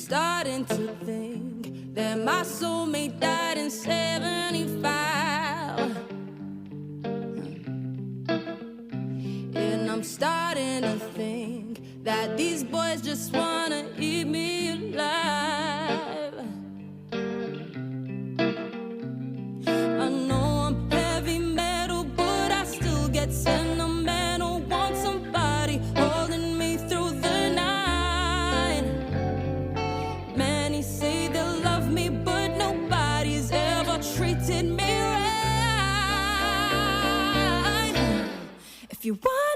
starting to think that my soulmate died in 75. And I'm starting to think that these boys just wanna eat me alive. I know I'm heavy metal, but I still get sentimental. Want somebody holding me through the night. Many say they love me, but nobody's ever treated me right. If you want